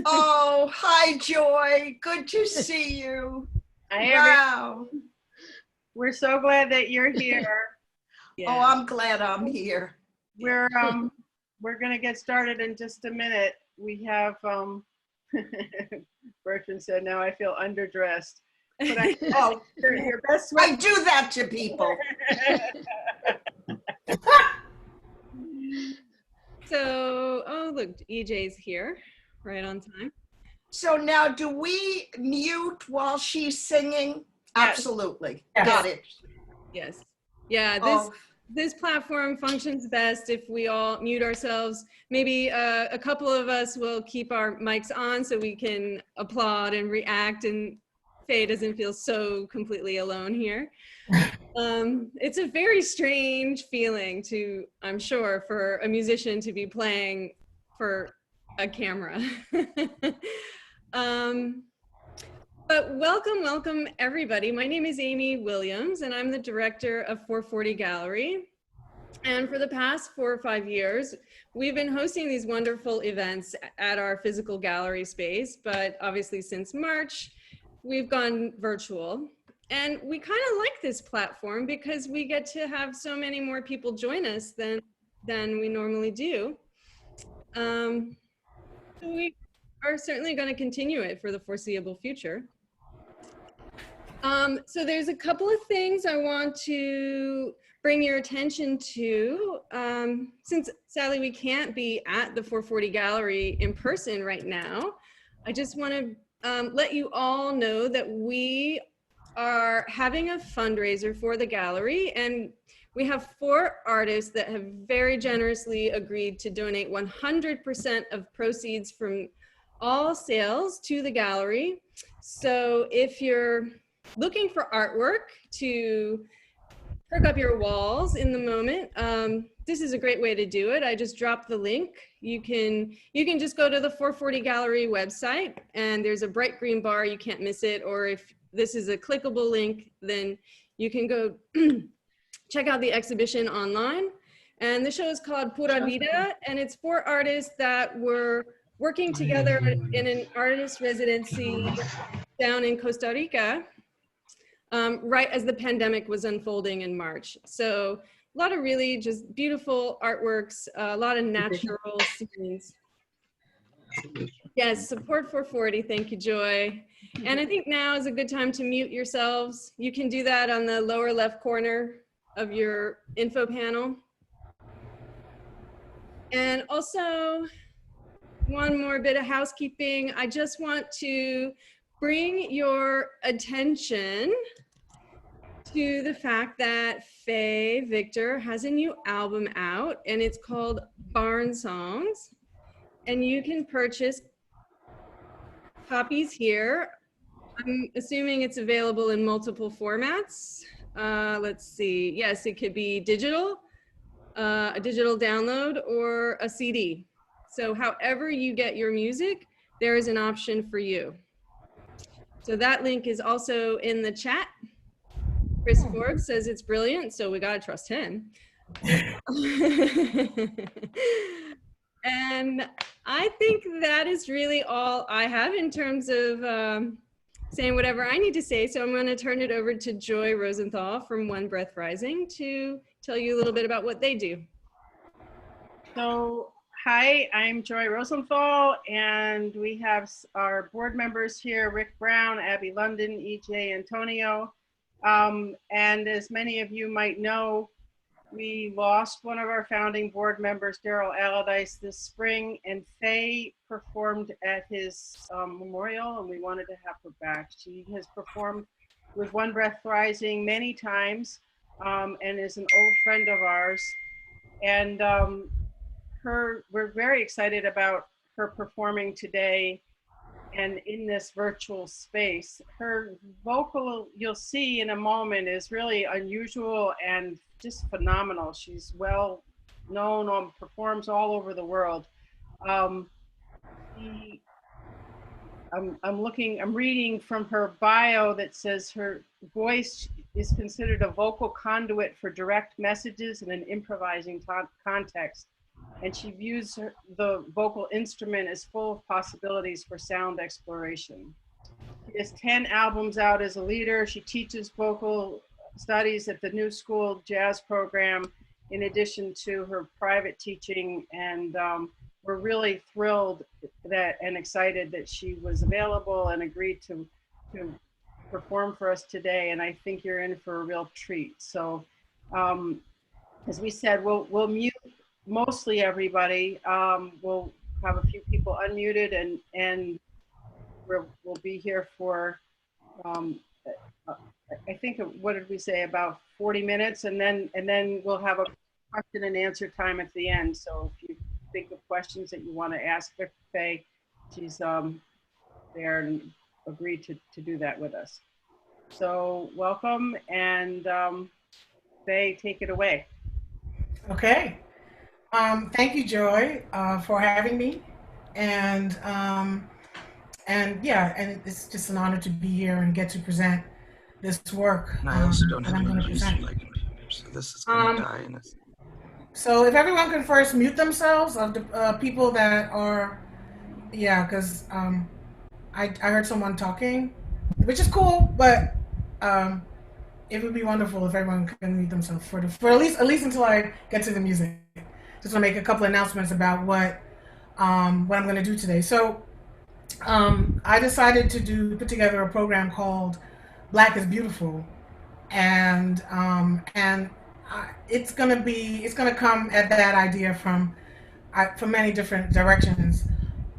Oh, hi, Joy. Good to see you. Wow. We're so glad that you're here. Yeah. Oh, I'm glad I'm here. We're gonna get started in just a minute. We have Bertrand said, "Now I feel underdressed." But your best sweat. I do that to people. So, oh look, EJ's here, right on time. So now, do we mute while she's singing? Yes. Absolutely. Yes. Got it. Yes. Yeah, this platform functions best if we all mute ourselves. Maybe a couple of us will keep our mics on so we can applaud and react, and Fay doesn't feel so completely alone here. It's a very strange feeling to, I'm sure, for a musician to be playing for a camera. But welcome everybody. My name is Amy Williams and I'm the director of 440 Gallery. And for the past 4 or 5 years, we've been hosting these wonderful events at our physical gallery space, but obviously since March, we've gone virtual. And we kind of like this platform because we get to have so many more people join us than we normally do. So we are certainly going to continue it for the foreseeable future. So there's a couple of things I want to bring your attention to. Since sadly we can't be at the 440 Gallery in person right now, I just want to let you all know that we are having a fundraiser for the gallery, and we have 4 artists that have very generously agreed to donate 100% of proceeds from all sales to the gallery. So if you're looking for artwork to perk up your walls in the moment, this is a great way to do it. I just dropped the link. You can just go to the 440 Gallery website, and there's a bright green bar, you can't miss it. Or if this is a clickable link, then you can go check out the exhibition online. And the show is called Pura Vida, and it's 4 artists that were working together in an artist residency down in Costa Rica, right as the pandemic was unfolding in March. So a lot of really just beautiful artworks, a lot of natural scenes. Yes, support 440, thank you, Joy. And I think now is a good time to mute yourselves. You can do that on the lower left corner of your info panel. And also, one more bit of housekeeping. I just want to bring your attention to the fact that Fay Victor has a new album out, and it's called Barn Songs. And you can purchase copies here. I'm assuming it's available in multiple formats. Let's see. Yes, it could be digital, a digital download, or a CD. So however you get your music, there is an option for you. So that link is also in the chat. Chris Forbes says it's brilliant, so we gotta trust him. And I think that is really all I have in terms of saying whatever I need to say. So I'm going to turn it over to Joy Rosenthal from One Breath Rising to tell you a little bit about what they do. So, hi, I'm Joy Rosenthal, and we have our board members here, Rick Brown, Abby London, EJ Antonio. And as many of you might know, we lost one of our founding board members, Daryl Allardyce, this spring, and Fay performed at his memorial, and we wanted to have her back. She has performed with One Breath Rising many times, and is an old friend of ours. And we're very excited about her performing today and in this virtual space. Her vocal, you'll see in a moment, is really unusual and just phenomenal. She's well known, performs all over the world. I'm reading from her bio that says her voice is considered a vocal conduit for direct messages in an improvising context. and she views the vocal instrument as full of possibilities for sound exploration. She has 10 albums out as a leader. She teaches vocal studies at the New School Jazz program, in addition to her private teaching, and we're really thrilled that and excited that she was available and agreed to perform for us today. And I think you're in for a real treat. So as we said, we'll mute mostly everybody. We'll have a few people unmuted, and we'll be here for I think, what did we say, about 40 minutes, and then we'll have a question and answer time at the end. So if you think of questions that you want to ask Fay, she's there and agreed to do that with us. So welcome, and Fay, take it away. Okay. Thank you, Joy, for having me, and yeah, and it's just an honor to be here and get to present this work. And I also don't have I'm any going to music present. like computer, so this is going to die in a second. So if everyone can first mute themselves, of the people that are, yeah, because I heard someone talking, which is cool, but it would be wonderful if everyone can mute themselves for at least until I get to the music. Just want to make a couple announcements about what I'm going to do today. So I decided to put together a program called Black is Beautiful, and it's gonna come at that idea from many different directions,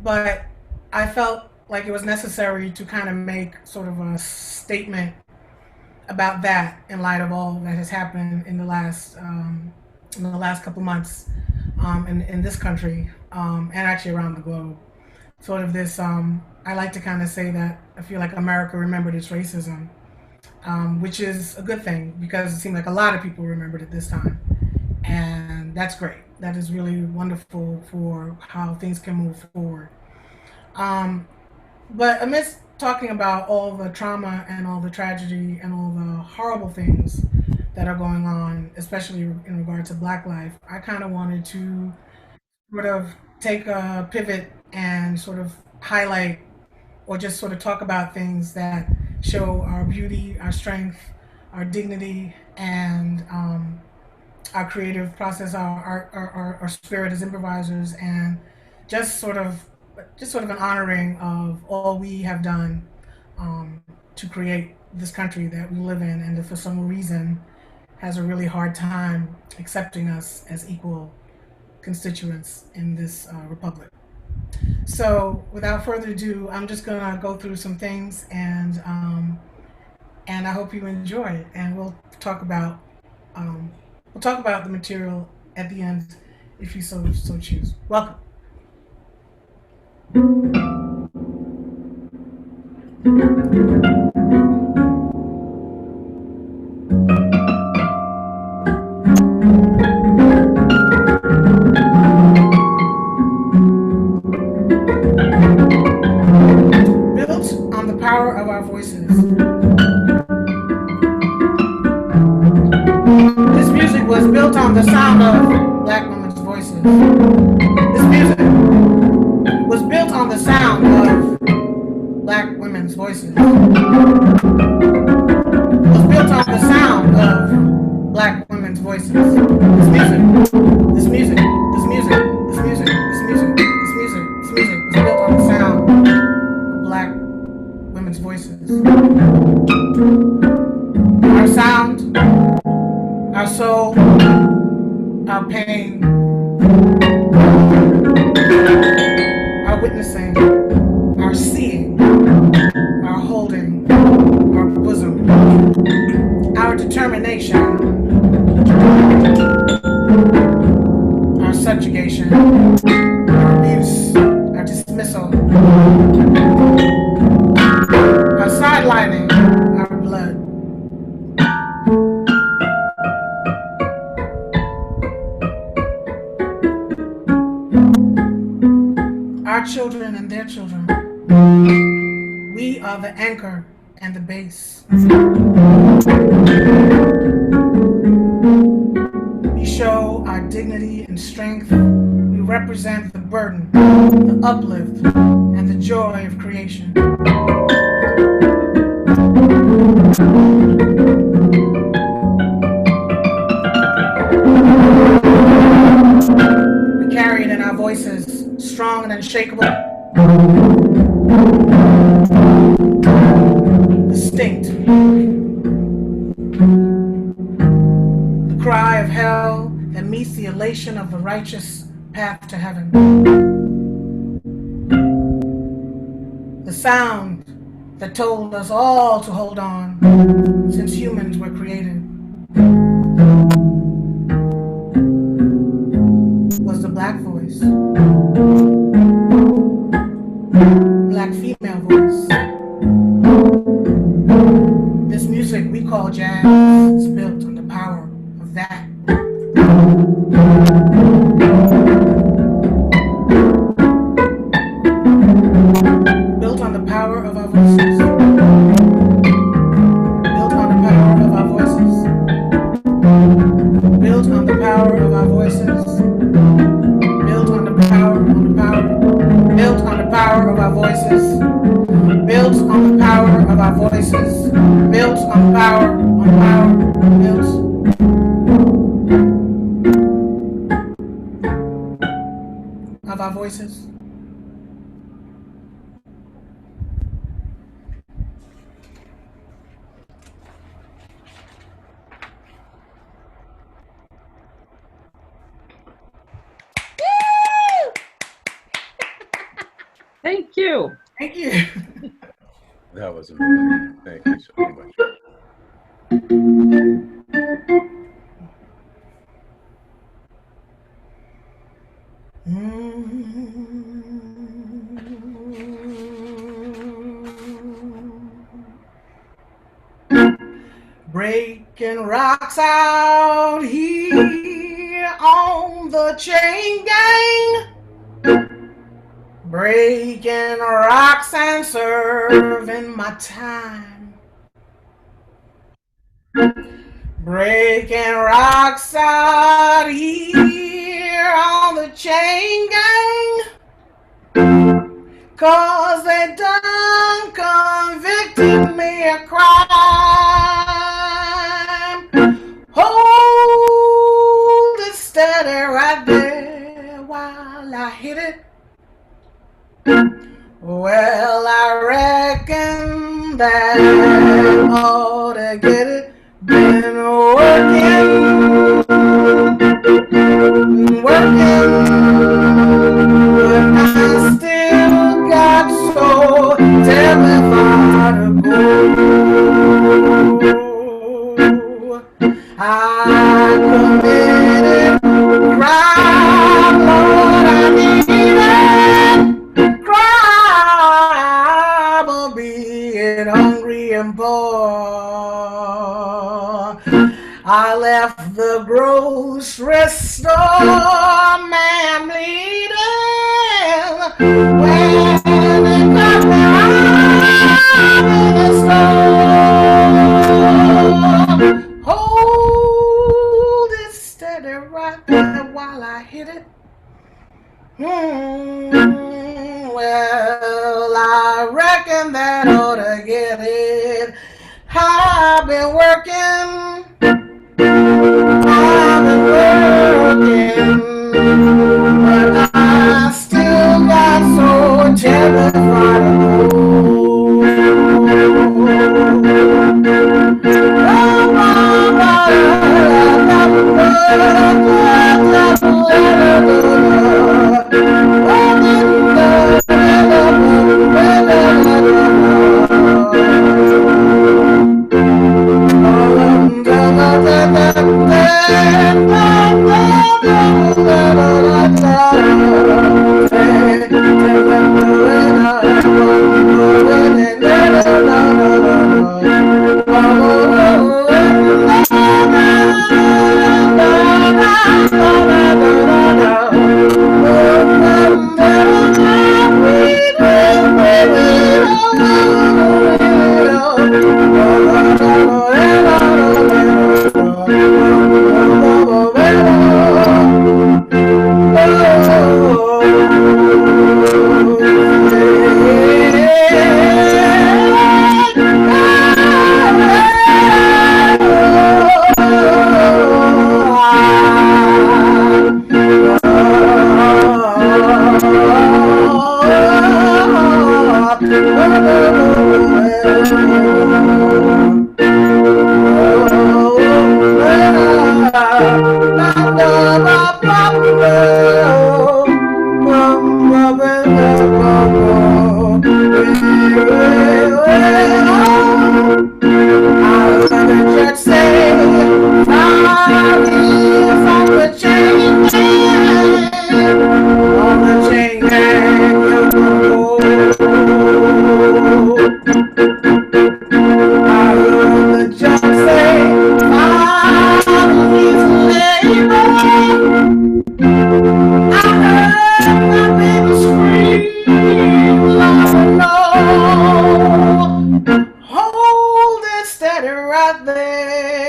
but I felt like it was necessary to kind of make sort of a statement about that in light of all that has happened in the last couple months in this country and actually around the globe. Sort of this, I like to kind of say that I feel like America remembered its racism, which is a good thing because it seemed like a lot of people remembered it this time. And that's great. That is really wonderful for how things can move forward. But amidst talking about all the trauma and all the tragedy and all the horrible things that are going on, especially in regard to Black life, I kind of wanted to sort of take a pivot and sort of highlight or just sort of talk about things that show our beauty, our strength, our dignity, and our creative process, our spirit as improvisers, and just sort of an honoring of all we have done to create this country that we live in, and that for some reason has a really hard time accepting us as equal constituents in this republic. So without further ado, I'm just gonna go through some things, and I hope you enjoy it, and we'll talk about the material at the end if you so choose. Welcome. Built on the power of our voices. This music was built on the sound of Black women's voices. This music was built on the sound of Black women's voices. Was built on the sound of Black women's voices. This music was built on the sound of Black women's voices. Our sound, our soul, our pain, our witnessing, our seeing, our holding, our bosom, our determination, our subjugation, our abuse, our dismissal, our sidelining, our blood. Our children and their children. We are the anchor and the base. We show our dignity and strength. We represent the burden, the uplift, and the joy of creation. We carry it in our voices, strong and unshakable, distinct. The cry of hell that meets the elation of the righteous path to heaven. The sound that told us all to hold on since humans were created was the black voice, black female voice. This music we call jazz is built on the power of that. Built on the power of our voices. Built on the power of our voices. Built on the power of our voices. Built on the power, built on the power of our voices. Built on the power of our voices. Built on power, built. Of our voices. Thank you. Thank you. That was amazing. Thank you so much. Breaking rocks out here on the chain gang. Breaking rocks and serving my time. Breaking rocks out here on the chain gang. 'Cause they done convicted me of crime. Hold it steady right there while I hit it. Well, I reckon that ought to get it. Been working, but I still got so terrified to go. I committed crime, Lord, I need it. Crime of being hungry and poor. I left the grocery store, man, bleeding. When it got me out in the store. Hold it steady right there while I hit it. Well, I reckon that ought to get it. I've been working. I've been working, but I still got so terrified to go.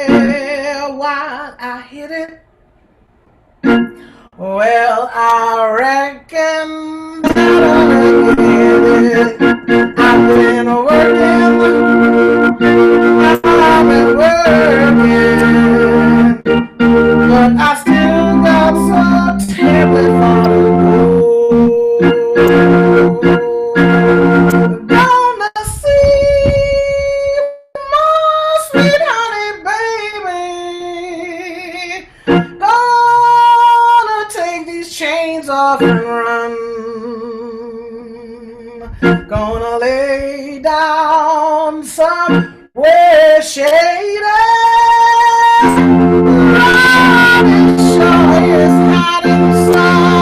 well, while I hit it, well, I reckon that I hit it. I've been working, but I still got some terribly far to go. Gonna see my sweet honey baby. Gonna take these chains off and run. Gonna lay down somewhere shady. Riding sure is hot inside.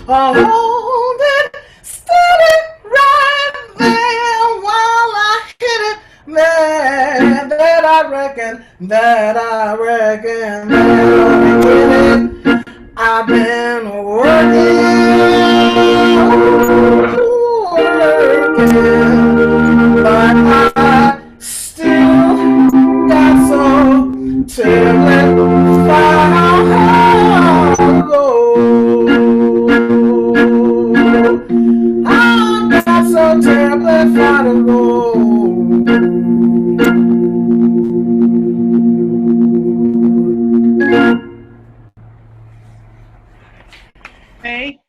Hold it steady right there while I hit it. That I reckon that I hit it. I've been working, but I still got so terribly far to go. I've got so terribly far to go. Hey,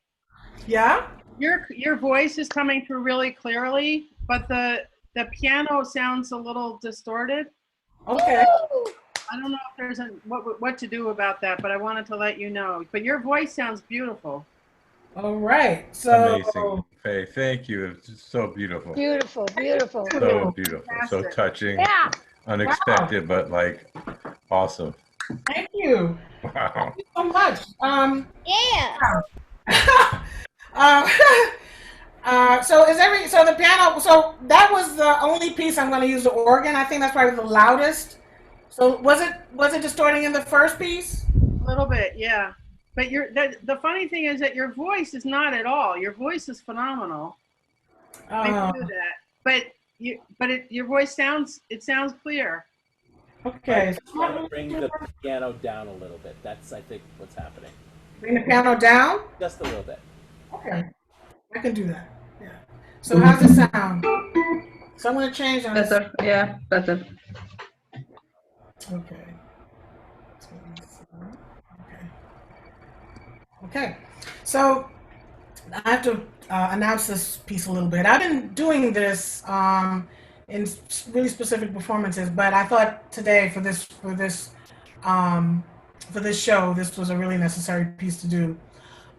Yeah? your voice is coming through really clearly, but the piano sounds a little distorted. Okay. I don't know if there's what to do about that, but I wanted to let you know. But your voice sounds beautiful. All right. So Amazing, Faye. Thank you. It's just so beautiful. Beautiful, beautiful. So beautiful. So touching. Yeah. Unexpected, but like awesome. thank you. Wow. Thank you so much. Yeah. So the piano, so that was the only piece I'm going to use the organ. I think that's probably the loudest. So was it distorting in the first piece? A little bit, yeah. But the funny thing is that your voice is not at all. Your voice is phenomenal. I knew that. But your voice sounds clear. Okay. Bring the piano down a little bit. That's, I think, what's happening. Bring the piano down? Just a little bit. Okay. I can do that. Yeah. So how's it sound? So I'm going to change on this. Better, yeah, better. Okay. Okay. So I have to announce this piece a little bit. I've been doing this in really specific performances, but I thought today for this show, this was a really necessary piece to do.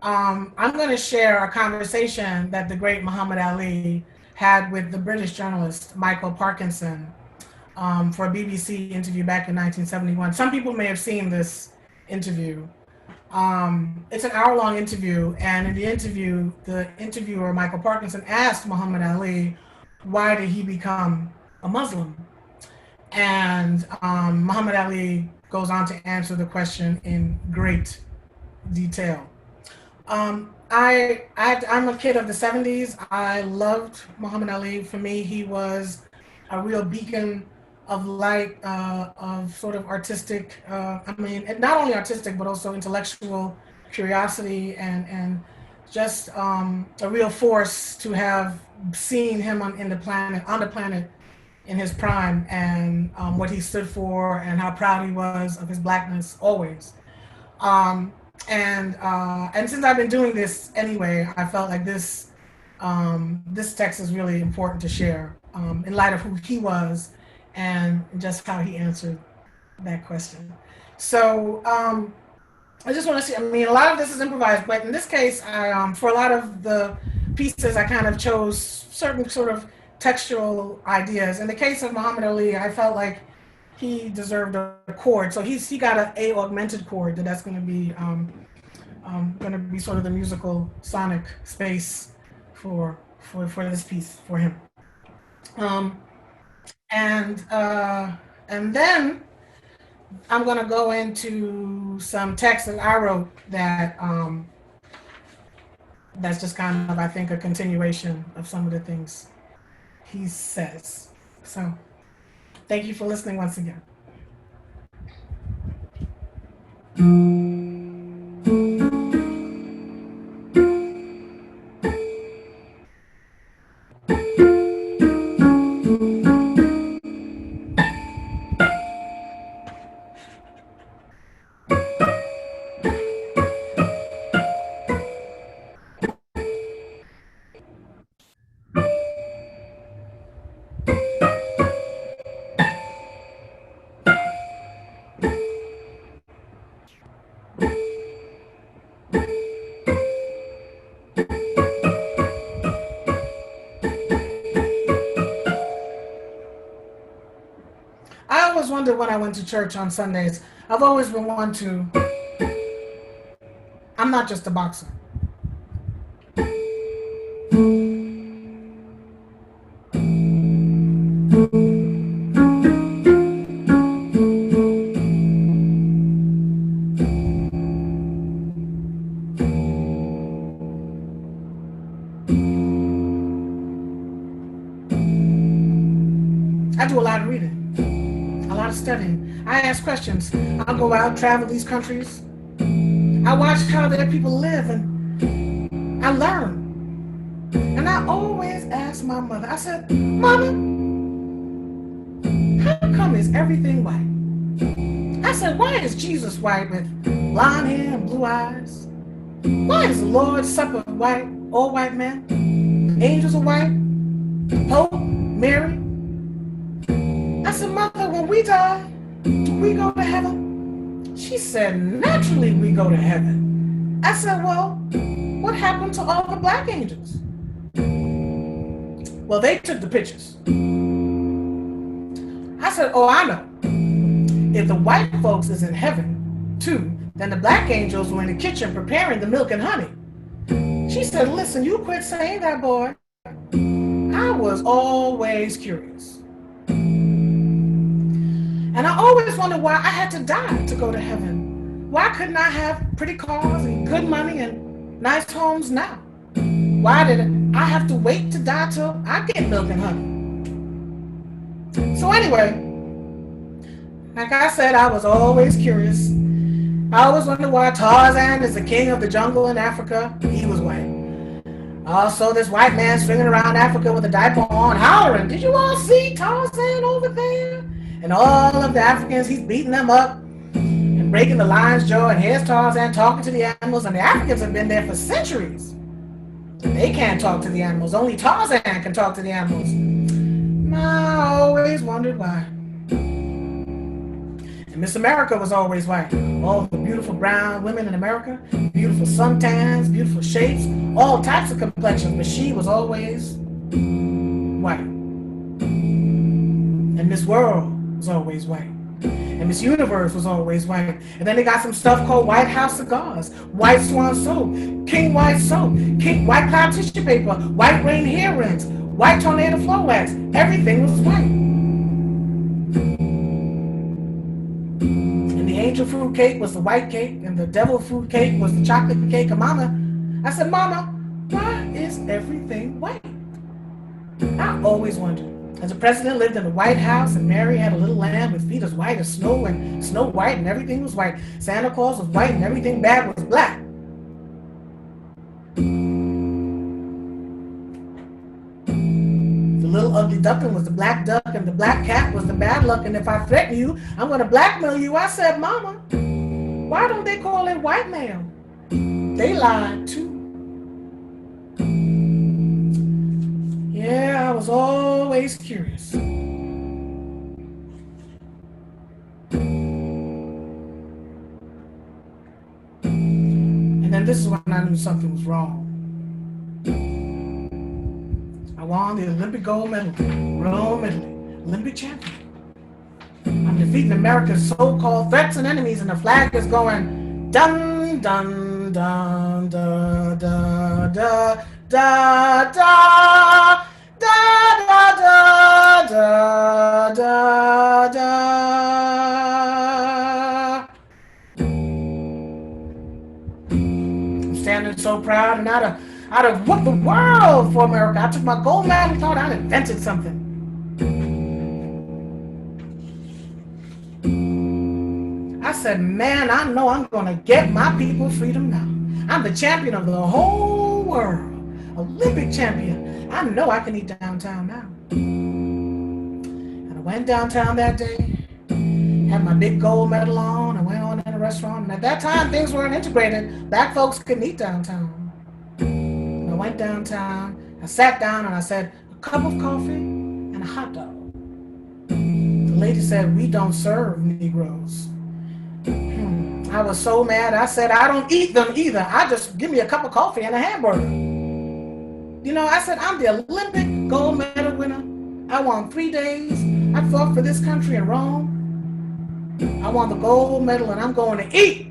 I'm going to share a conversation that the great Muhammad Ali had with the British journalist Michael Parkinson for a BBC interview back in 1971. Some people may have seen this interview. It's an hour-long interview, and in the interview, the interviewer, Michael Parkinson, asked Muhammad Ali, why did he become a Muslim? And Muhammad Ali goes on to answer the question in great detail. I'm a kid of the 70s. I loved Muhammad Ali. For me, he was a real beacon of light, of sort of artistic, not only artistic, but also intellectual curiosity and just a real force to have seen him on the planet in his prime, and what he stood for and how proud he was of his blackness always. And since I've been doing this anyway, I felt like this text is really important to share in light of who he was and just how he answered that question. So I just want to say, a lot of this is improvised, but in this case, for a lot of the pieces, I kind of chose certain sort of textual ideas. In the case of Muhammad Ali, I felt like he deserved a chord. So he got an A augmented chord that's going to be sort of the musical sonic space for this piece for him. And then I'm going to go into some text that I wrote that's just kind of, I think, a continuation of some of the things he says. So Thank you for listening once again. I always wondered when I went to church on Sundays. I've always been one to, I'm not just a boxer. I do a lot of reading. A lot of studying. I ask questions. I'll go out, travel these countries. I watch how their people live and I learn. And I always ask my mother, I said, Mama, how come is everything white? I said, why is Jesus white with blonde hair and blue eyes? Why is the Lord's Supper white, all white men? Angels are white? The Pope, Mary? I said, Mother, when we die, do we go to heaven? She said, naturally we go to heaven. I said, well, what happened to all the black angels? Well, they took the pictures. I said, oh, I know. If the white folks is in heaven, too, then the black angels were in the kitchen preparing the milk and honey. She said, listen, you quit saying that, boy. I was always curious. And I always wondered why I had to die to go to heaven. Why couldn't I have pretty cars and good money and nice homes now? Why did I have to wait to die till I get milk and honey? So anyway, like I said, I was always curious. I always wondered why Tarzan is the king of the jungle in Africa. He was white. Also, this white man swinging around Africa with a diaper on, hollering, did you all see Tarzan over there? And all of the Africans, he's beating them up and breaking the lion's jaw, and here's Tarzan talking to the animals, and the Africans have been there for centuries. They can't talk to the animals. Only Tarzan can talk to the animals. I always wondered why. And Miss America was always white. All the beautiful brown women in America, beautiful suntans, beautiful shapes, all types of complexions, but she was always white. And Miss World was always white. And Miss Universe was always white. And then they got some stuff called White House cigars, White Swan soap, King White soap, King White Cloud tissue paper, White Rain hair rinse, White Tornado flow wax. Everything was white. And the angel fruit cake was the white cake, and the devil fruit cake was the chocolate cake of Mama. I said, Mama, why is everything white? I always wondered. As the president lived in the White House, and Mary had a little lamb with feet as white as snow, and Snow White, and everything was white. Santa Claus was white, and everything bad was black. The little ugly duckling was the black duck, and the black cat was the bad luck, and if I threaten you, I'm going to blackmail you. I said, Mama, why don't they call it white mail? They lied, too. Yeah, I was always curious. And then this is when I knew something was wrong. I won the Olympic gold medal, Rome, Italy, Olympic champion. I'm defeating America's so-called threats and enemies, and the flag is going dun dun dun da da da da da. Da da da da da da. I'm standing so proud, and I'd have whooped the world for America. I took my gold medal and thought I'd invented something. I said, man, I know I'm gonna get my people freedom now. I'm the champion of the whole world, Olympic champion. I know I can eat downtown now. And I went downtown that day, had my big gold medal on, I went on in a restaurant, and at that time things weren't integrated. Black folks couldn't eat downtown. And I went downtown, I sat down and I said, a cup of coffee and a hot dog. The lady said, we don't serve Negroes. I was so mad. I said, I don't eat them either. I just give me a cup of coffee and a hamburger. You know, I said, I'm the Olympic gold medal winner. I won 3 days. I fought for this country in Rome. I won the gold medal and I'm going to eat.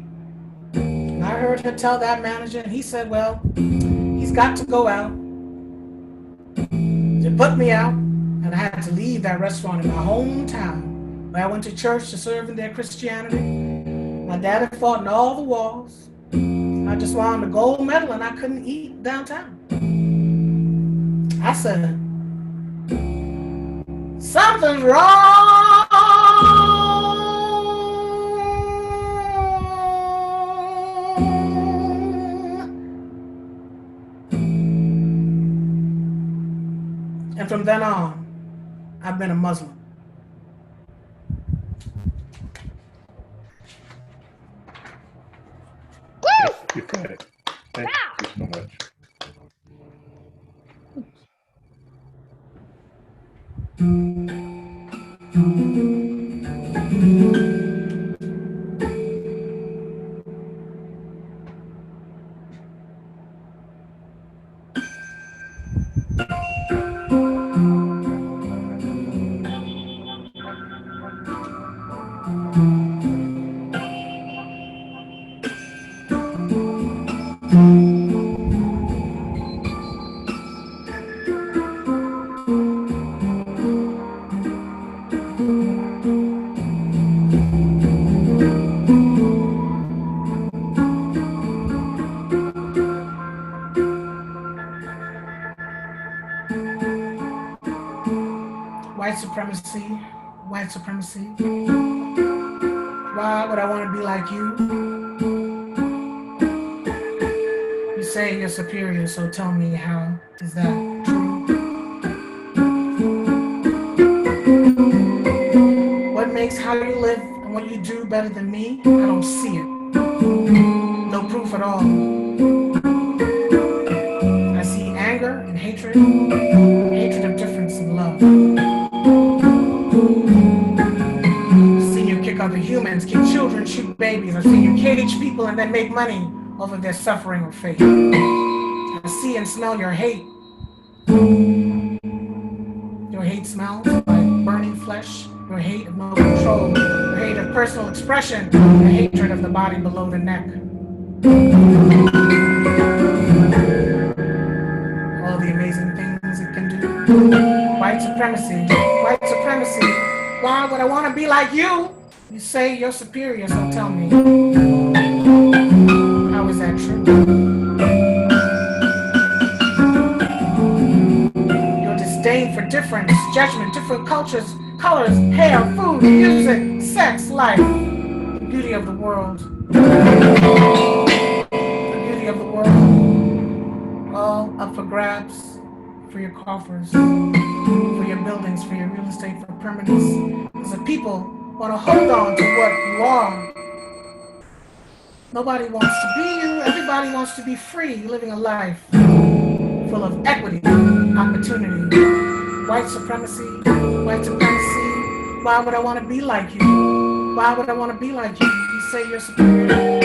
And I heard her tell that manager, and he said, well, he's got to go out. They put me out, and I had to leave that restaurant in my hometown, where I went to church to serve in their Christianity. My dad had fought in all the wars. I just won the gold medal and I couldn't eat downtown. I said, something's wrong. And from then on, I've been a Muslim. You got it. Thank you so much. White supremacy. Why would I want to be like you? You say you're superior, so tell me, how is that true? What makes how you live and what you do better than me? I don't see it. No proof at all. I see anger and hatred of difference and love. Other humans, kill children, shoot babies. I've seen you cage people and then make money over their suffering or fate. I see and smell your hate. Your hate smells like burning flesh. Your hate of no control. Your hate of personal expression. Your hatred of the body below the neck. All the amazing things it can do. White supremacy. White supremacy. Why would I want to be like you? You say you're superior, so tell me, how is that true? Your disdain for difference, judgment, different cultures, colors, hair, food, music, sex, life, the beauty of the world. The beauty of the world, all up for grabs, for your coffers, for your buildings, for your real estate, for permanence. As a people, want to hold on to what you are. Nobody wants to be you. Everybody wants to be free, living a life full of equity, opportunity. White supremacy, white supremacy. Why would I want to be like you? Why would I want to be like you? You say you're superior.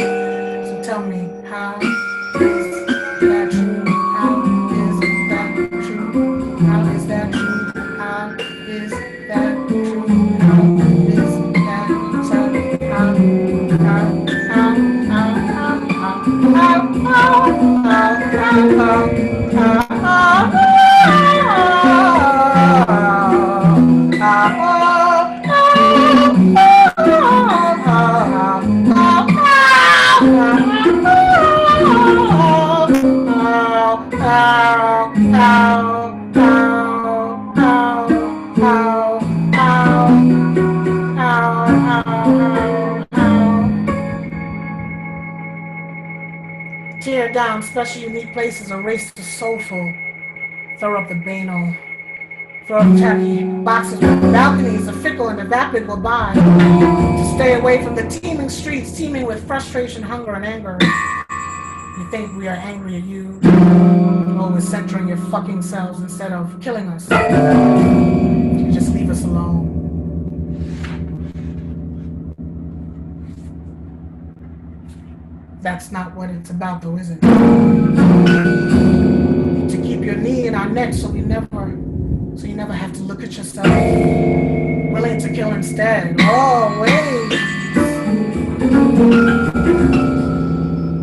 So tell me, how is that true? How is that true? How is that true? How is that true? Tear down special unique places, erase the soulful, throw up the banal, throw up tacky boxes with balconies, the fickle and the vapid will buy, to stay away from the teeming streets, teeming with frustration, hunger, and anger. You think we are angry at you, always centering your fucking selves instead of killing us. You just leave us alone. That's not what it's about, though, is it? To keep your knee in our neck so you never have to look at yourself. Willing to kill instead. Always.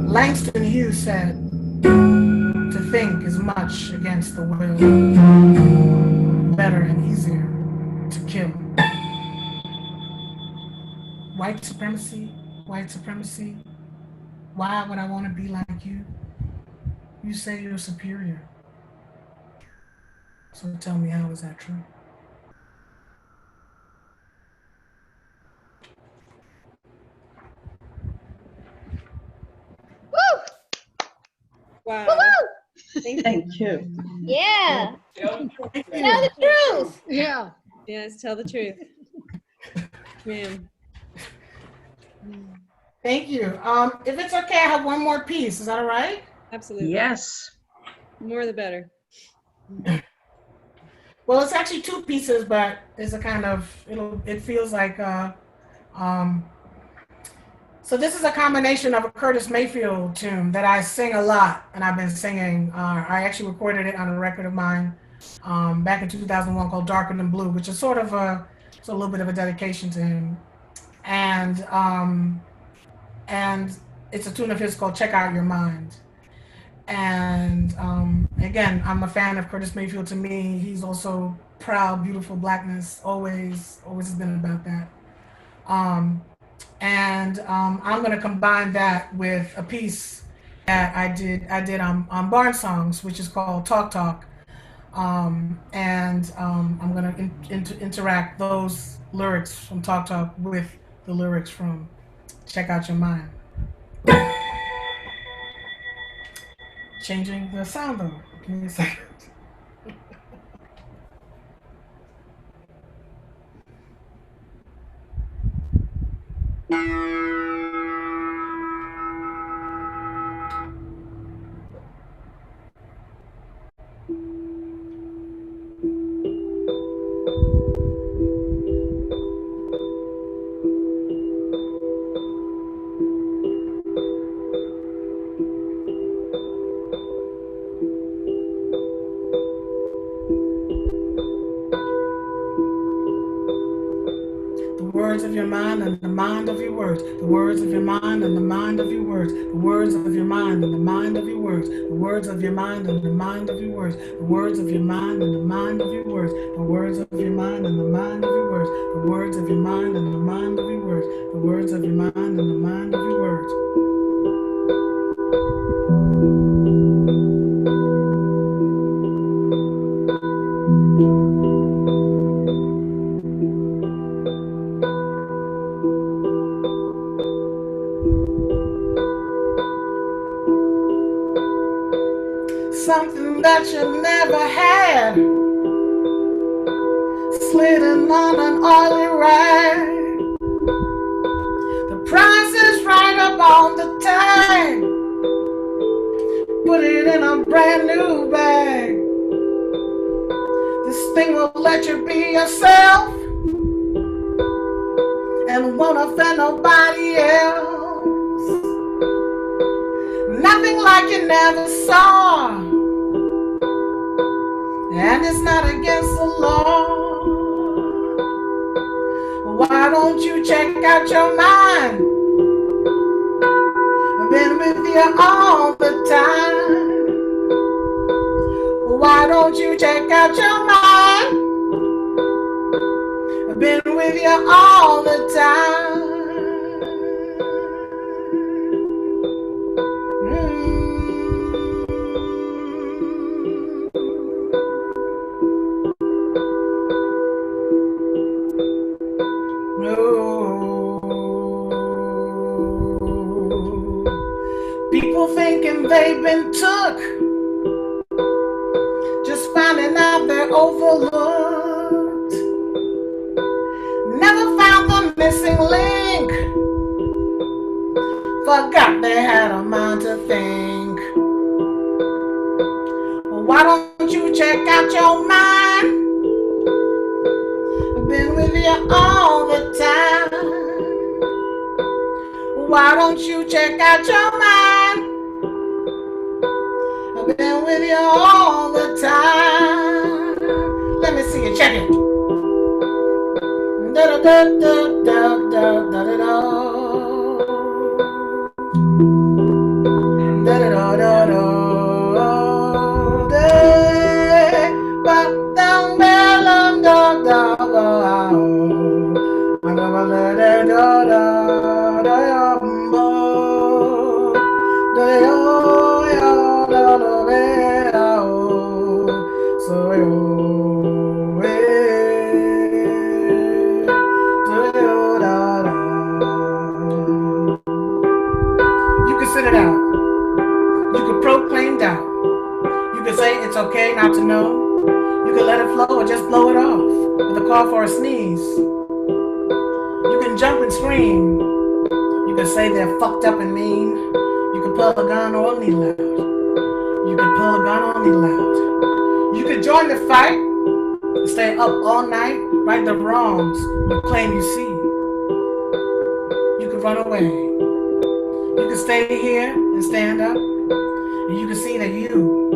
Langston Hughes said, to think is much against the will. Better and easier to kill. White supremacy, white supremacy. Why would I want to be like you? You say you're superior. So tell me, how is that true? Woo! Wow. Woo-hoo! Thank you. Yeah. Tell the truth. Yeah. Yes, tell the truth. Ma'am. Thank you. If it's okay, I have one more piece. Is that all right? Absolutely. Yes. More the better. Well, it's actually two pieces, but it's a kind of, it feels like, so this is a combination of a Curtis Mayfield tune that I sing a lot, and I've been singing. I actually recorded it on a record of mine back in 2001 called Darker Than Blue, which is sort of it's a little bit of a dedication to him. And it's a tune of his called Check Out Your Mind. And again, I'm a fan of Curtis Mayfield. To me, he's also proud, beautiful blackness, always has been about that. I'm going to combine that with a piece that I did on Barn Songs, which is called Talk Talk. I'm going to interact those lyrics from Talk Talk with the lyrics from Check Out Your Mind. Changing the sound though. Give me a second. Words of your mind and the mind of your words. The words of your mind and the mind of your words. The words of your mind and the mind of your words. The words of your mind and the mind of your words. The words of your mind and the mind of your words. The words of your mind and the mind of your words. The words of your mind and the mind of your words. The words of your mind and the mind of your words. Something that you never had, sliding on an oily rag. The price is right up on the tag. Put it in a brand new bag. This thing will let you be yourself and won't offend nobody else. Nothing like you never saw. And it's not against the law. Why don't you check out your mind? I've been with you all the time. Why don't you check out your mind? I've been with you all the time. People people thinking they've been took, just finding out they're overlooked. Never found the missing link, forgot they had a mind to think. Well, why don't you check out your mind? I've been with you all the time. Why don't you check out your mind? I've been with you all the time. Let me see you check it. Da da da da da da da da. Da da da da da. You can sit it out. You can proclaim doubt. You can say it's okay not to know. You can let it flow or just blow it off with a call for a sneeze. You can jump and scream. You can say they're fucked up and mean. You can pull a gun on me loud. You can pull a gun on me loud. You can join the fight, stay up all night, right the wrongs you claim you see. You can run away. You can stay here and stand up, and you can see that you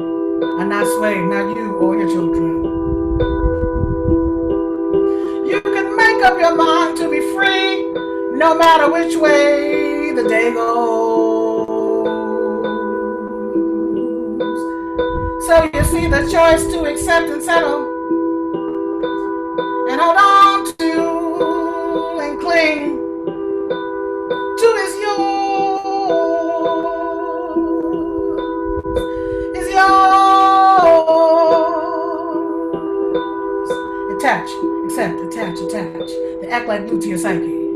are not swayed, not you or your children. You can make up your mind to be free, no matter which way the day goes. So you see the choice to accept and settle, and hold on to and cling to is yours. Is yours. Attach, accept, attach, attach. They act like glue to your psyche,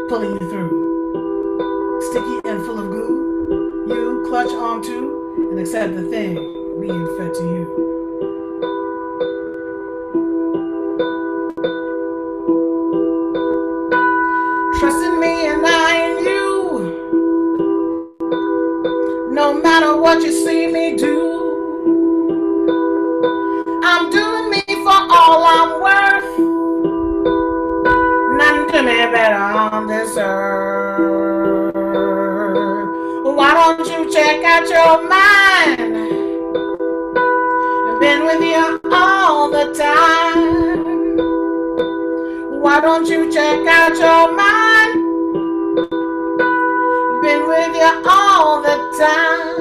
pulling you through. Sticky and full of goo, you clutch onto and accept the thing being fed to you. Trust in me and I in you, no matter what you see me do. I'm doing me for all I'm worth. None do me better on this earth. Why don't you check out your mind? I've been with you all the time. Why don't you check out your mind? I've been with you all the time.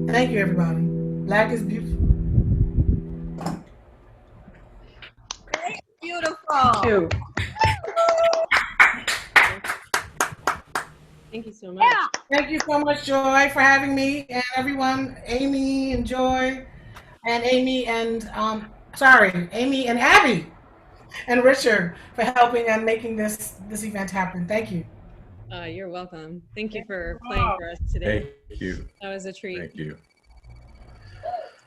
Thank you, everybody. Black is beautiful. Beautiful. Thank you. Thank you so much. Yeah. Thank you so much, Joy, for having me, and everyone, Amy and Joy, and Amy and Amy and Abby, and Richard for helping and making this event happen. Thank you. You're welcome. Thank you for playing for us today. Thank you. That was a treat. Thank you.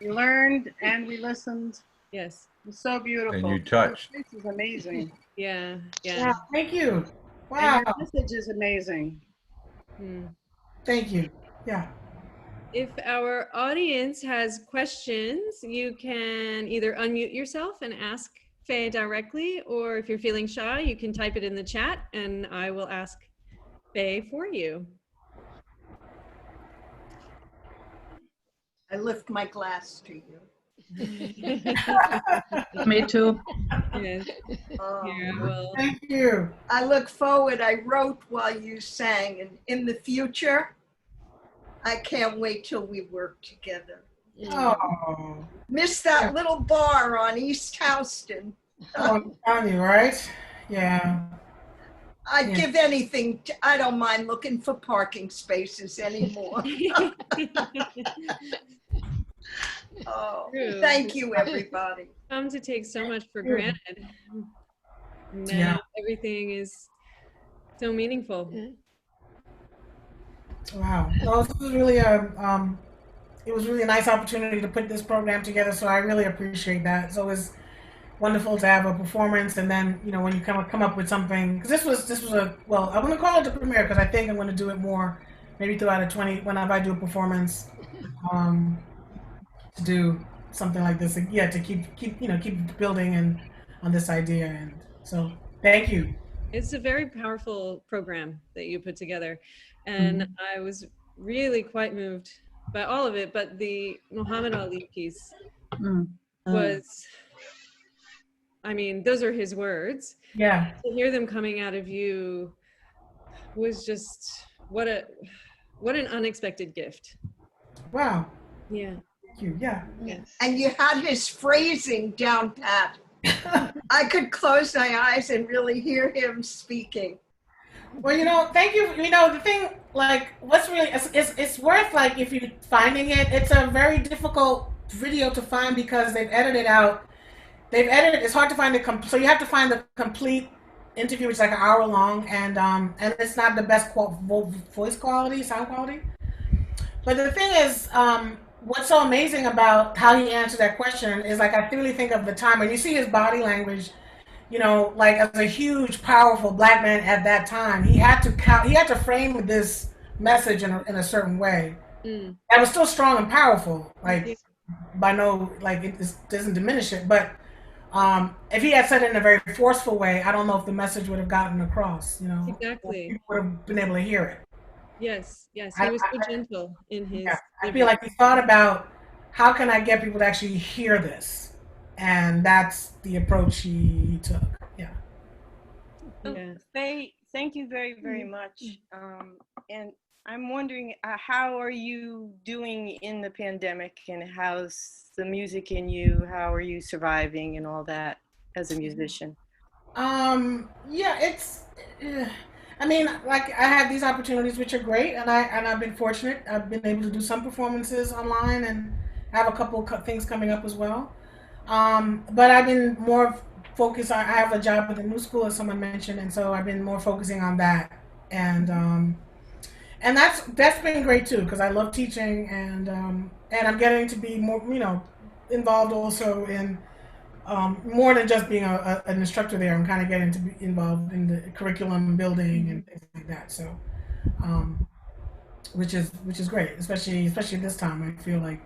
We learned and we listened. Yes. It was so beautiful. And you touched. This is amazing. Yeah. Yeah, thank you. And Wow. your message is amazing. Thank you. Yeah. If our audience has questions, you can either unmute yourself and ask Fay directly, or if you're feeling shy, you can type it in the chat and I will ask Fay for you. I lift my glass to you. Me too. Yes. Yeah, well, Thank you. I look forward. I wrote while you sang, and in the future, I can't wait till we work together. Oh, Miss that little bar on East Houston. I'm telling you, right? Yeah. I'd Yeah. give anything. I don't mind looking for parking spaces anymore. Oh, True. thank you, everybody. come to take so much for granted. Now Yeah. everything is so meaningful. Wow. Well, this was really it was really a nice opportunity to put this program together. So I really appreciate that. So it's wonderful to have a performance, and then when you come up with something, because this was a, well, I want to call it the premiere because I think I'm going to do it more maybe throughout whenever I do a performance, to do something like this. Yeah, to keep building and on this idea, and so thank you. It's a very powerful program that you put together. And I was really quite moved by all of it, but the Muhammad Ali piece was, I mean, those are his words. Yeah. To hear them coming out of you was just, what an unexpected gift. Wow. Yeah. Thank you. Yeah. Yes. And you had his phrasing down pat. I could close my eyes and really hear him speaking. Well, thank you. The thing, like, what's really, it's worth, like, if you're finding it, it's a very difficult video to find because they've edited out. It's hard to find so you have to find the complete interview, which is like an hour long, and it's not the best voice quality, sound quality. But the thing is, what's so amazing about how he answered that question is, like, I really think of the time when you see his body language, like, as a huge, powerful Black man at that time, he had to frame this message in a certain way. That was still strong and powerful, like, by no, like, it doesn't diminish it, but if he had said it in a very forceful way, I don't know if the message would have gotten across, Exactly. People would have been able to hear it. Yes, he was so gentle in his. Yeah, I feel like he thought about, how can I get people to actually hear this? And that's the approach he took. Yeah. Yeah. Fay, thank you very, very much. And I'm wondering, how are you doing in the pandemic, and how's the music in you? How are you surviving and all that as a musician? Yeah, I mean, like, I have these opportunities, which are great, and I've been fortunate. I've been able to do some performances online, and I have a couple things coming up as well. But I've been more focused on, I have a job with a new school, as someone mentioned, and so I've been more focusing on that. And that's been great too, because I love teaching, and I'm getting to be more, involved also in more than just being an instructor there. I'm kind of getting to be involved in the curriculum building and things like that. So, which is great, especially this time. I feel like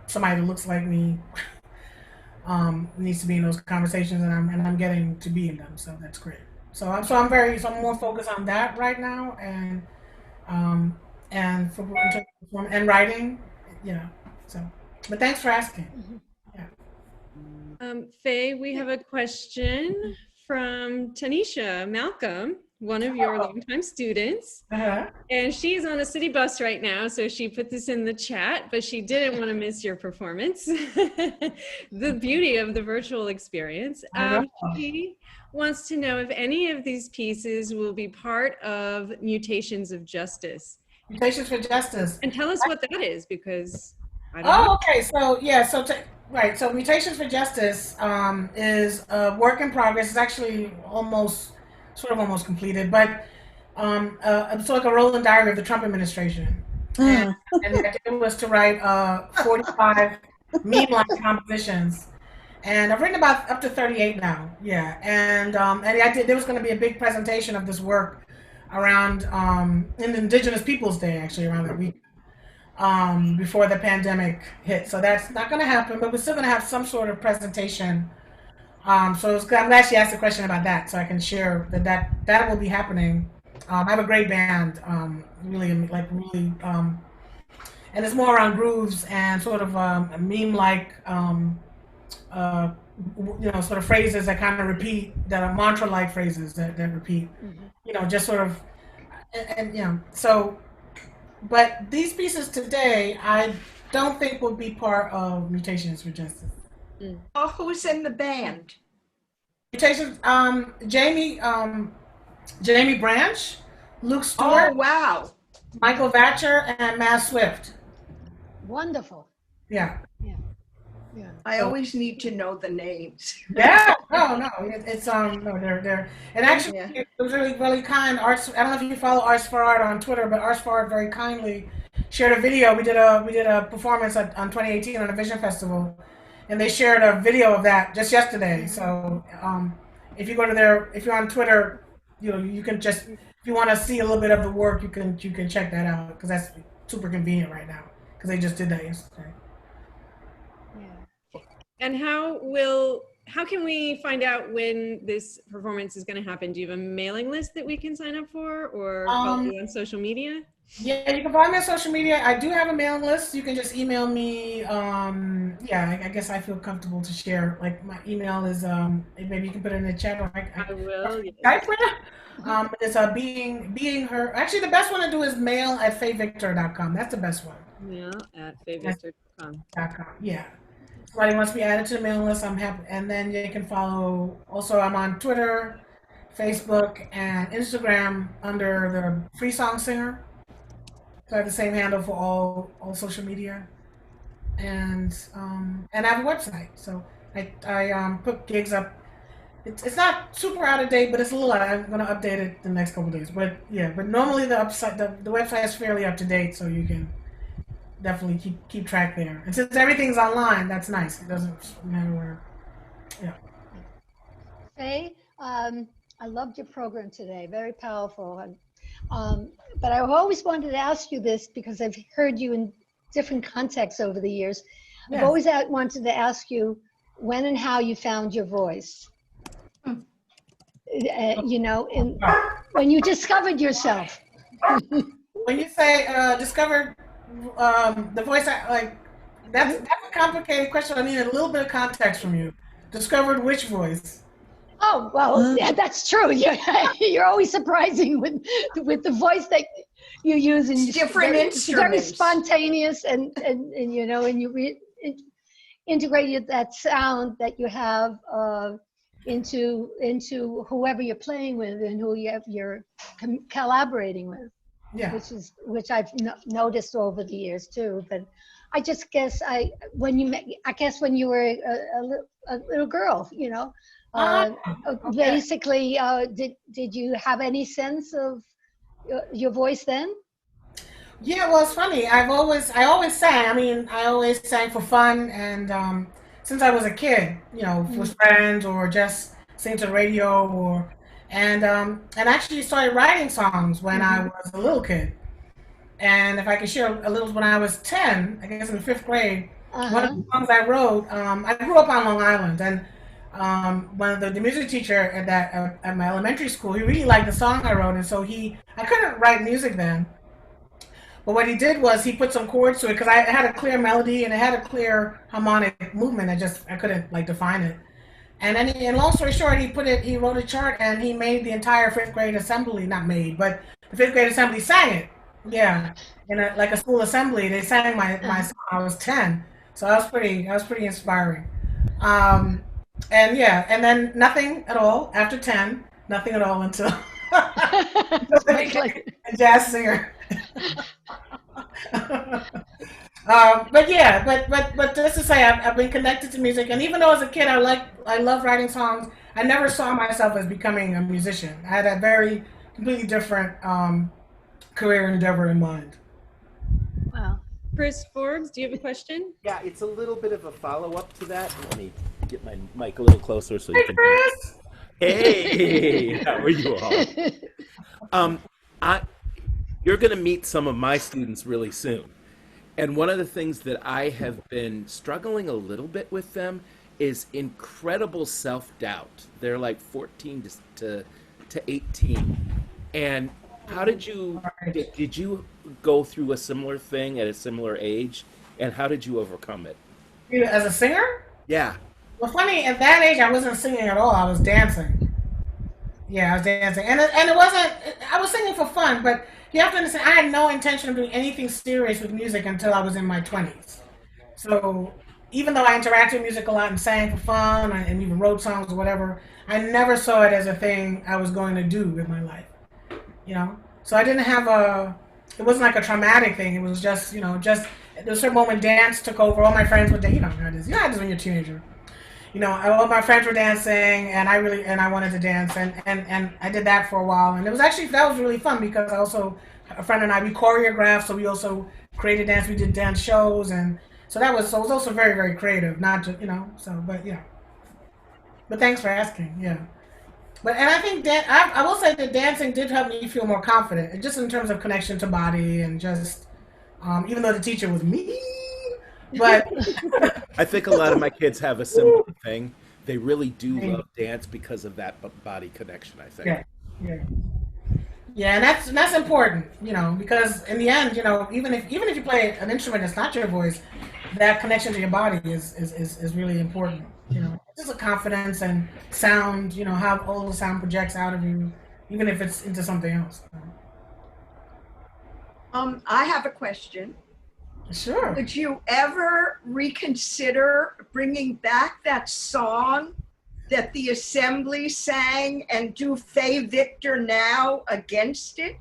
somebody that looks like me needs to be in those conversations, and I'm getting to be in them. So that's great. So I'm more focused on that right now, and writing, So, but thanks for asking. Fay, we have a question from Tanisha Malcolm, one of your longtime students. And she's on a city bus right now, so she put this in the chat, but she didn't want to miss your performance. The beauty of the virtual experience. She wants to know if any of these pieces will be part of Mutations of Justice. Mutations for Justice. And tell us what that is, because I don't know. Okay. So, yeah, right. So Mutations for Justice is a work in progress. It's actually almost completed, but it's like a rolling diary of the Trump administration. And the idea was to write 45 meme-like compositions. And I've written about up to 38 now. Yeah. And the idea, there was going to be a big presentation of this work around in Indigenous Peoples Day, actually around that week, before the pandemic hit. So that's not going to happen, but we're still going to have some sort of presentation. So I'm glad she asked a question about that, so I can share that will be happening. I have a great band, really, and it's more around grooves and sort of a meme-like, sort of phrases that kind of repeat, that are mantra-like phrases that repeat, just sort of, so, but these pieces today, I don't think will be part of Mutations for Justice. Oh, who's in the band? Mutations, Jamie Branch, Luke Stewart, Oh, wow. Michael Vatcher, and Matt Swift. Wonderful. Yeah. I always need to know the names. Yeah. No. It's no, they're and actually it was really, really kind. Arts. I don't know if you follow Arts for Art on Twitter, but Arts for Art very kindly shared a video. We did a performance on 2018 on a Vision Festival, and they shared a video of that just yesterday. So if you go to if you're on Twitter, you can just, if you want to see a little bit of the work, you can check that out, because that's super convenient right now, because they just did that yesterday. And how can we find out when this performance is going to happen? Do you have a mailing list that we can sign up for, or follow you on social media? Yeah, you can find me on social media. I do have a mailing list. You can just email me. I guess I feel comfortable to share. Like, my email is, maybe you can put it in the chat. Or I will. Type it. It's being her. Actually, the best one to do is mail@fayvictor.com. That's the best one. Mail@fayvictor.com. Yeah. Somebody wants to be added to the mailing list, I'm happy. And then you can follow, also I'm on Twitter, Facebook, and Instagram under the Free Song Singer. So I have the same handle for all social media. And I have a website. So I put gigs up. It's not super out of date, but it's a little out. I'm gonna update it the next couple of days. But yeah, but normally the website is fairly up to date, so you can definitely keep track there. And since everything's online, that's nice. It doesn't matter where. Yeah. Faye, I loved your program today. Very powerful. But I've always wanted to ask you this, because I've heard you in different contexts over the years. Yes. I've always wanted to ask you when and how you found your voice. When you discovered yourself. When you say discovered the voice, that's a complicated question. I need a little bit of context from you. Discovered which voice? Oh, well, yeah, that's true. You're always surprising with the voice that you use, in different instruments. Very spontaneous, and you integrated that sound that you have into whoever you're playing with and who you're collaborating with. Yeah. Which I've noticed over the years too. But I just guess when you were a little girl, basically, did you have any sense of your voice then? Yeah, well, it's funny. I always sang. I mean, I always sang for fun, and since I was a kid, with friends, or just sing to the radio, and actually started writing songs when I was a little kid. And if I could share a little, when I was 10, I guess in the 5th grade, one of the songs I wrote, I grew up on Long Island, and one of the music teacher at my elementary school, he really liked the song I wrote, and so I couldn't write music then. But what he did was he put some chords to it, because I had a clear melody and it had a clear harmonic movement. I couldn't define it. And then, long story short, he wrote a chart, and he made the entire 5th grade assembly, not made, but the 5th grade assembly sang it. Yeah, in a school assembly, they sang my song. I was 10, so that was pretty inspiring. And then nothing at all after 10, nothing at all until a jazz singer. But just to say, I've been connected to music, and even though as a kid I loved writing songs, I never saw myself as becoming a musician. I had a very completely different career endeavor in mind. Wow. Chris Forbes, do you have a question? Yeah, it's a little bit of a follow-up to that. Let me get my mic a little closer so you can. Chris! Hey, how are you all? You're going to meet some of my students really soon. And one of the things that I have been struggling a little bit with them is incredible self-doubt. They're like 14 to 18. And how did you go through a similar thing at a similar age? And how did you overcome it? You as a singer? Yeah. Well, funny, at that age, I wasn't singing at all. I was dancing. Yeah, I was dancing. And it wasn't, I was singing for fun, but you have to understand, I had no intention of doing anything serious with music until I was in my 20s. So even though I interacted with music a lot and sang for fun and even wrote songs or whatever, I never saw it as a thing I was going to do with my life, you know? So I didn't have it wasn't like a traumatic thing. It was just, you know, just at a certain moment dance took over. All my friends would, you know how it is. You know how it is when you're a teenager. You know, all my friends were dancing, and I wanted to dance, and I did that for a while, and that was really fun because a friend and I, we choreographed, so we also created dance, we did dance shows, and so it was also very, very creative, not just, you know, but yeah. But thanks for asking, yeah. And I think I will say that dancing did help me feel more confident, and just in terms of connection to body, and just, even though the teacher was mean, but I think a lot of my kids have a similar thing. They really do love dance because of that body connection, I think. Yeah, and that's important, you know, because in the end, you know, even if you play an instrument that's not your voice, that connection to your body is really important, you know. Just a confidence and sound, you know, how all the sound projects out of you, even if it's into something else. I have a question. Sure. Would you ever reconsider bringing back that song that the Assembly sang and do Fay Victor now against it?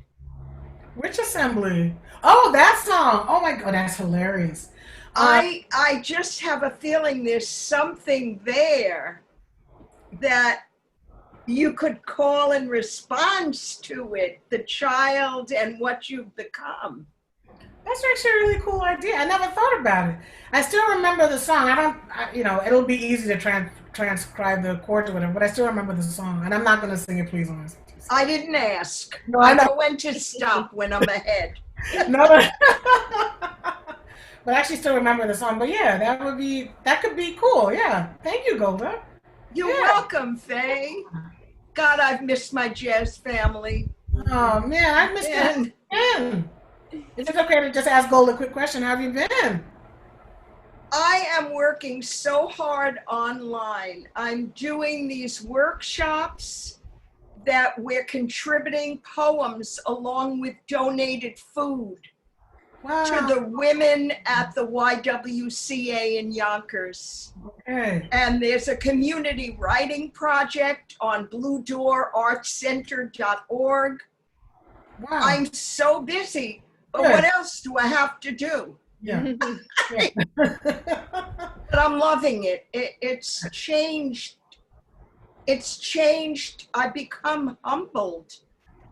Which Assembly? Oh, that song. Oh my God, that's hilarious. I just have a feeling there's something there that you could call in response to it, the child and what you've become. That's actually a really cool idea. I never thought about it. I still remember the song. You know, it'll be easy to transcribe the chords or whatever, but I still remember the song. And I'm not going to sing it, please. I didn't ask. No, I know when to stop when I'm ahead. No, but I actually still remember the song. But yeah, that could be cool. Yeah. Thank you, Golda. You're welcome, Faye. God, I've missed my jazz family. Oh, man, I missed it. Man. Is it okay to just ask Golda a quick question? How have you been? I am working so hard online. I'm doing these workshops that we're contributing poems along with donated food to the women at the YWCA in Yonkers. Okay. And there's a community writing project on bluedoorartcenter.org. Wow. I'm so busy. But what else do I have to do? Yeah. But I'm loving it. It's changed. It's changed. I become humbled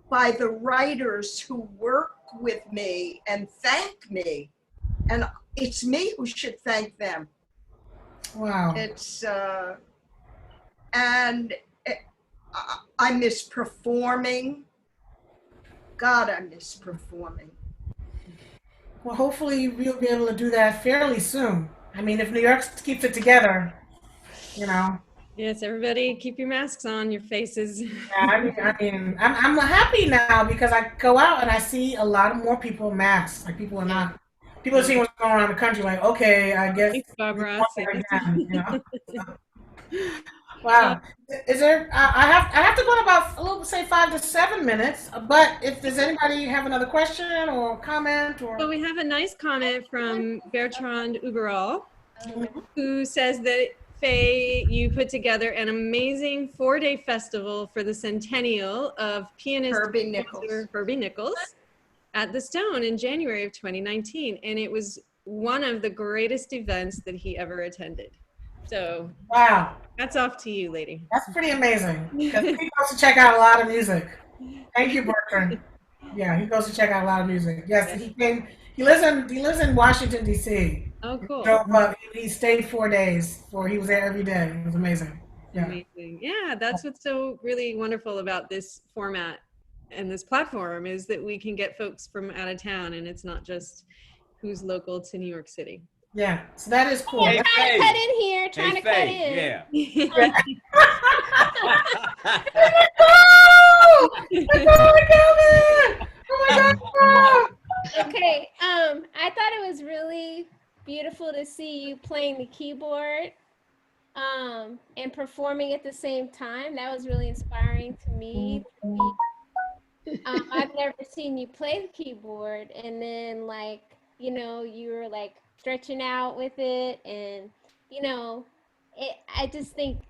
by the writers who work with me and thank me. And it's me who should thank them. Wow. It's, I miss performing. God, I miss performing. Well, hopefully we'll be able to do that fairly soon. I mean, if New York keeps it together, you know. Yes, everybody keep your masks on, your faces. Yeah, I mean, I'm happy now because I go out and I see a lot more people masked. Like people are seeing what's going on around the country. Like, okay, I guess. Thanks, Barbara. Again, you know? Wow. Is there? I have to go in about say 5 to 7 minutes. But if does anybody have another question or comment or? Well, we have a nice comment from Bertrand Uberall, who says that Faye, you put together an amazing 4-day festival for the centennial of pianist Herbie Nichols at the Stone in January of 2019, and it was one of the greatest events that he ever attended. So wow, hats off to you, lady. That's pretty amazing. Because he goes to check out a lot of music. Thank you, Bertrand. Yeah, he goes to check out a lot of music. Yes, he came. He lives in Washington D.C. Oh, cool. He stayed 4 days. He was there every day. It was amazing. Yeah. Amazing. Yeah, that's what's so really wonderful about this format and this platform is that we can get folks from out of town, and it's not just who's local to New York City. Yeah, so that is cool. Yeah, trying to cut in here, trying to cut in. Yeah. Okay, I thought it was really beautiful to see you playing the keyboard and performing at the same time. That was really inspiring to me. I've never seen you play the keyboard, and then like, you know, you were like stretching out with it, and you know, I just think,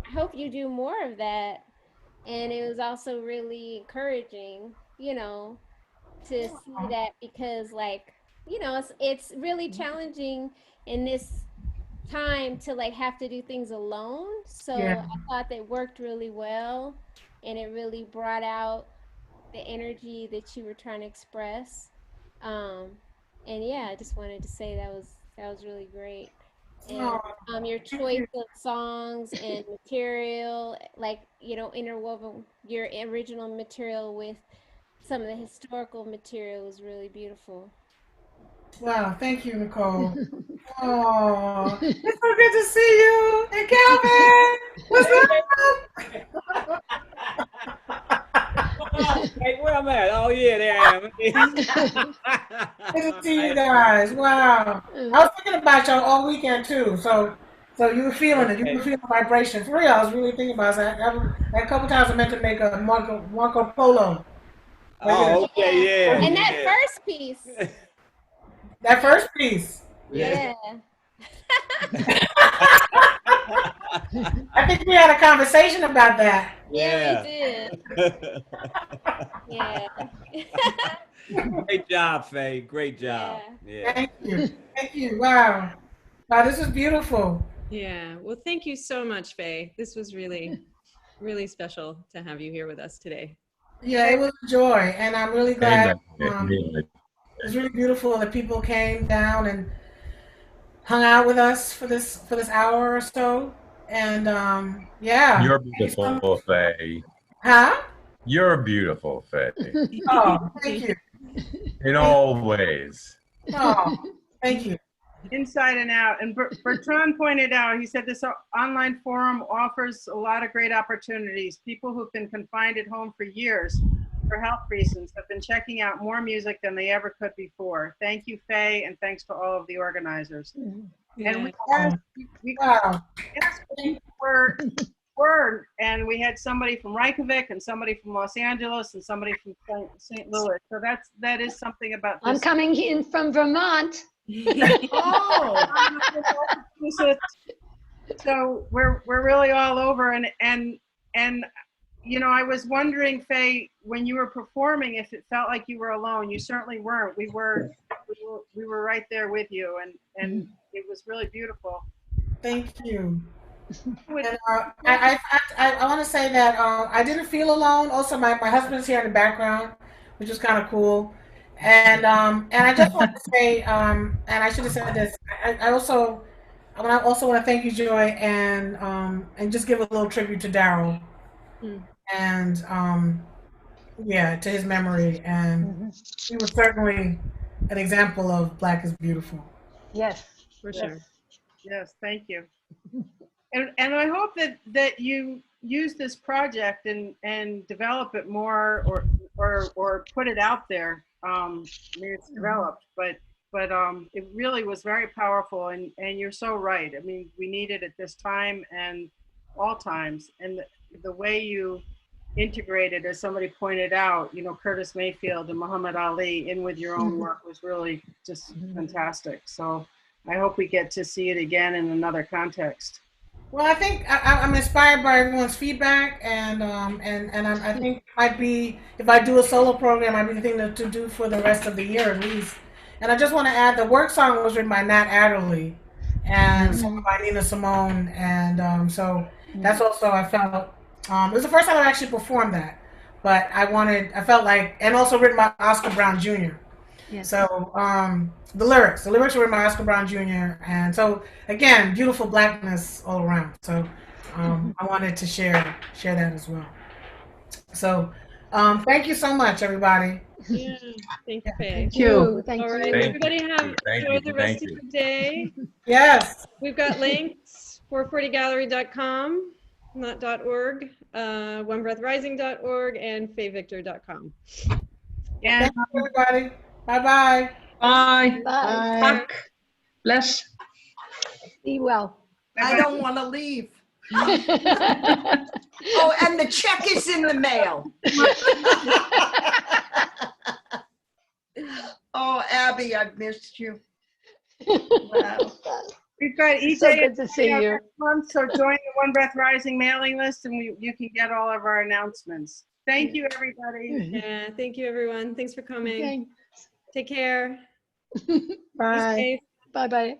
I hope you do more of that. And it was also really encouraging, you know, to see that, because like, you know, it's really challenging in this time to like have to do things alone. So Yeah. I thought that worked really well, and it really brought out the energy that you were trying to express. And yeah, I just wanted to say that was really great. And your choice of songs and material, like, you know, interwoven your original material with some of the historical material was really beautiful. Wow, thank you, Nicole. Oh, it's so good to see you. Hey, Calvin, what's up? Hey, where I'm at? Oh yeah, there I am. Good to see you guys. Wow. I was thinking about y'all all weekend too. So you were feeling it. You were feeling the vibration. For real, I was really thinking about it. A couple times I meant to make a Marco Polo. Oh, okay, yeah. And that first piece. That first piece. Yeah. I think we had a conversation about that. Yeah, we did. Yeah. Great job, Faye. Great job. Yeah. Thank you. Thank you. Wow. Wow, this is beautiful. Yeah. Well, thank you so much, Faye. This was really, really special to have you here with us today. Yeah, it was a joy, and I'm really glad. It's really beautiful that people came down and hung out with us for this hour or so, and yeah. You're beautiful, Faye. Huh? You're beautiful, Faye. Oh, thank you. In all ways. Oh, thank you. Inside and out. And Bertrand pointed out, he said this online forum offers a lot of great opportunities. People who've been confined at home for years for health reasons have been checking out more music than they ever could before. Thank you, Faye, and thanks to all of the organizers. Yeah. And we asked people were, and we had somebody from Reykjavik and somebody from Los Angeles and somebody from St. Louis. So that is something about this. I'm coming in from Vermont. Oh, so we're really all over, and you know, I was wondering, Faye, when you were performing, if it felt like you were alone. You certainly weren't. We were right there with you, and it was really beautiful. Thank you. And, I want to say that I didn't feel alone. Also, my husband's here in the background, which is kind of cool. And I just want to say, and I should have said this. I also want to thank you, Joy, and just give a little tribute to Daryl, and yeah, to his memory. And he was certainly an example of Black is beautiful. Yes, for sure. Yes, thank you. And I hope that you use this project and develop it more, or put it out there. I mean, it's developed, but it really was very powerful, and you're so right. I mean, we need it at this time and all times, and the way you integrated, as somebody pointed out, you know, Curtis Mayfield and Muhammad Ali in with your own work was really just fantastic. So I hope we get to see it again in another context. Well, I think I'm inspired by everyone's feedback, and I think it might be, if I do a solo program, might be the thing to do for the rest of the year at least. And I just want to add, the work song was written by Nat Adderley and sung by Nina Simone, and so that's also, I felt, it was the first time I actually performed that, but I felt like, and also written by Oscar Brown Jr. Yes. So the lyrics were written by Oscar Brown Jr. And so again, beautiful Blackness all around. So I wanted to share that as well. So Thank you so much, everybody. Yeah, thank you, Faye. Thank you. Thank All right, you. Thank everybody have Thank enjoy you. the rest Thank of you. the day. Yes. We've got links, 440gallery.com, not .org, onebreathrising.org, and fayvictor.com. And Thank you, everybody. Bye-bye. Bye. Bye. Pak. Bless. Be well. I don't want to leave. Oh, and the check is in the mail. Oh, Abby, I've missed you. Wow. we've got EJ So good to see you. next month, so join the One Breath Rising mailing list and you can get all of our announcements. Thank you, everybody. Yeah, thank you, everyone. Thanks for coming. Okay. Take care. Be Bye. safe. Bye-bye.